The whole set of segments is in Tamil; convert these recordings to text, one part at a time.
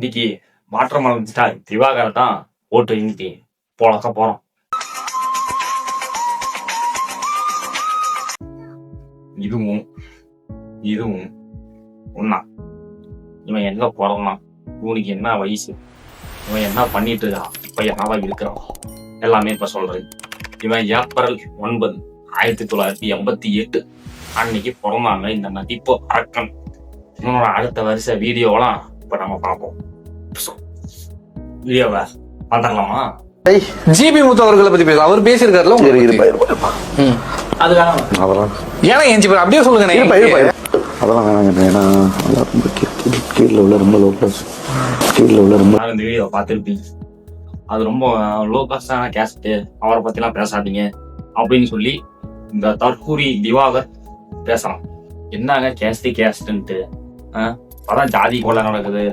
இன்னைக்கு வாட்டர்மெலன் ஸ்டார் திவாகரை தான் ஓட்டு இன்னைக்கு போலக்க போறோம். இதுவும் ஒன்னா. இவன் எங்க பிறந்தான், இவனுக்கு என்ன வயசு, இவன் என்ன பண்ணிட்டு இருக்கான், இப்ப என்னவா இருக்கிறான் எல்லாமே இப்ப சொல்றேன். இவன் ஏப்ரல் 9, 1988 அன்னைக்கு பிறந்தாங்க இந்த நதிப்பு அரக்கன். இவனோட அடுத்த வருஷ வீடியோலாம் இப்ப நம்ம பார்ப்போம். வீடியோவை பார்த்துக்கலாமா? ஜிபி முத்து அவர்களை பத்தி பேச அவர் பேசியிருக்காருல. அது வேணாம், ஏன்னா என் ஜிபி அப்படியே சொல்லுங்க. அதெல்லாம் வேணாங்க, ஏன்னா ரொம்ப கீழே உள்ள ரொம்ப லோ கிளாஸ், கீழே உள்ள ரொம்ப. இந்த வீடியோ பார்த்துருப்பீங்க, அது ரொம்ப லோ கிளாஸான கேஸ்ட், அவரை பத்திலாம் பேசாதீங்க அப்படின்னு சொல்லி இந்த தற்கூரி திவாகர் பேசலாம். என்னங்க கேஸ்ட்ன்ட்டு, அதான் ஜாதி கொலை நடக்குது.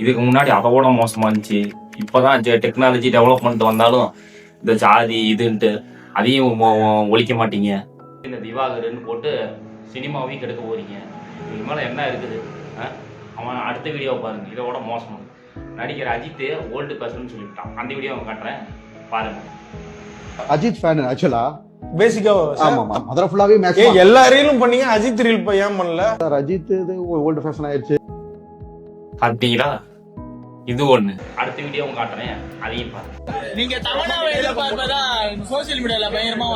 இதுக்கு முன்னாடி அதோட மோசமா இருந்துச்சு. இப்பதான் டெக்னாலஜி டெவலப்மெண்ட் வந்தாலும் இந்த ஜாதி இதுன்ட்டு அதையும் ஒழிக்க மாட்டீங்க. இந்த திவாகர்ன்னு போட்டு சினிமாவையும் கெடுக்க போறீங்க. இதுக்கு மேல என்ன இருக்குது? அவன் அடுத்த வீடியோ பாருங்க, இதோட மோசம். நடிகர் அஜித் ஓல்டு பர்சன் சொல்லிவிட்டான். அந்த வீடியோ அவன் காட்டுறேன் பாருங்க. அஜித் ஃபேன் ஆக்சுவலா, பேசிக்கா. ஆமா ஆமா, மதுரை ஃபுல்லாவே மேட்ச். எல்லா ரீலும் பண்ணீங்க, அஜித் ரீல் ஏன் பண்ணல சார்? அஜித் இது ஓல்டு ஃபேஷன் ஆயிடுச்சு. அப்படிங்களா? இது ஒண்ணு. அடுத்த வீடியோ காட்டுறேன், அதையும் பாருங்க. நீங்க சோசியல் மீடியால பயங்கரமா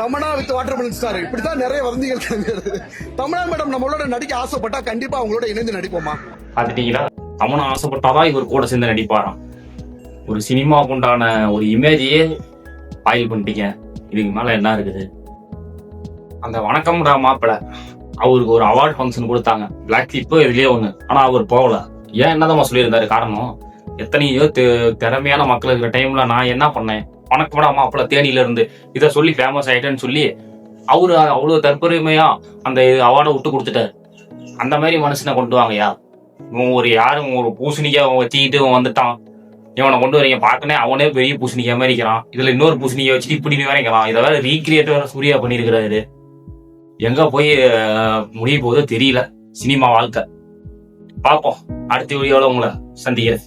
தமனா வித் வாட்டர்மெலன் ஸ்டார், இப்படித்தான் நிறைய வதந்திகள் கிளம்பிடுது. தமனா மேடம் நம்மளோட நடிக்க ஆசைப்பட்டா கண்டிப்பா அவங்களோட இணைந்து நடிப்போமா? பாத்துட்டீங்களா? தமனா ஆசைப்பட்டாதான் இவர் கூட சேர்ந்து நடிப்பாராம். ஒரு சினிமாவுக்கு உண்டான ஒரு இமேஜையே ஆயில் பண்ணிட்டீங்க. இதுக்கு மேல என்ன இருக்குது? அந்த வணக்கம்டா மாப்பிள்ள அவருக்கு ஒரு அவார்ட் ஃபங்க்ஷன் கொடுத்தாங்க, பிளாக் கிளிப் இதுலயே ஒண்ணு. ஆனா அவர் போகல. ஏன்? என்னதான் சொல்லியிருந்தாரு காரணம்? எத்தனையோ திறமையான மக்கள் இருக்கிற டைம்ல நான் என்ன பண்ணேன், வணக்கம்டா மாப்பிள்ள தேனியில இருந்து இதை சொல்லி ஃபேமஸ் ஆயிட்டேன்னு சொல்லி அவரு அவ்வளவு தற்பெருமையா அந்த அவார்டை விட்டு கொடுத்துட்டாரு. அந்த மாதிரி மனுஷனை கொண்டு வாங்கயா. இவன் ஒரு யாரும் ஒரு பூசணிக்கா வச்சுக்கிட்டு வந்துட்டான், இவனை கொண்டு வரீங்க. பார்க்கனே அவனே பெரிய பூசணிக்கா மாதிரி இருக்கிறான், இதுல இன்னொரு பூசணிக்கா வச்சுட்டு இப்படி வரைக்கலாம். இதை வேற ரீக்ரியேட் வேற சூர்யா பண்ணிருக்கிறாரு. எங்க போய் முடிய போதோ தெரியல சினிமா வாழ்க்கை. பார்ப்போம் அடுத்த வீடியோல உங்களை சந்திக்கிறேன்.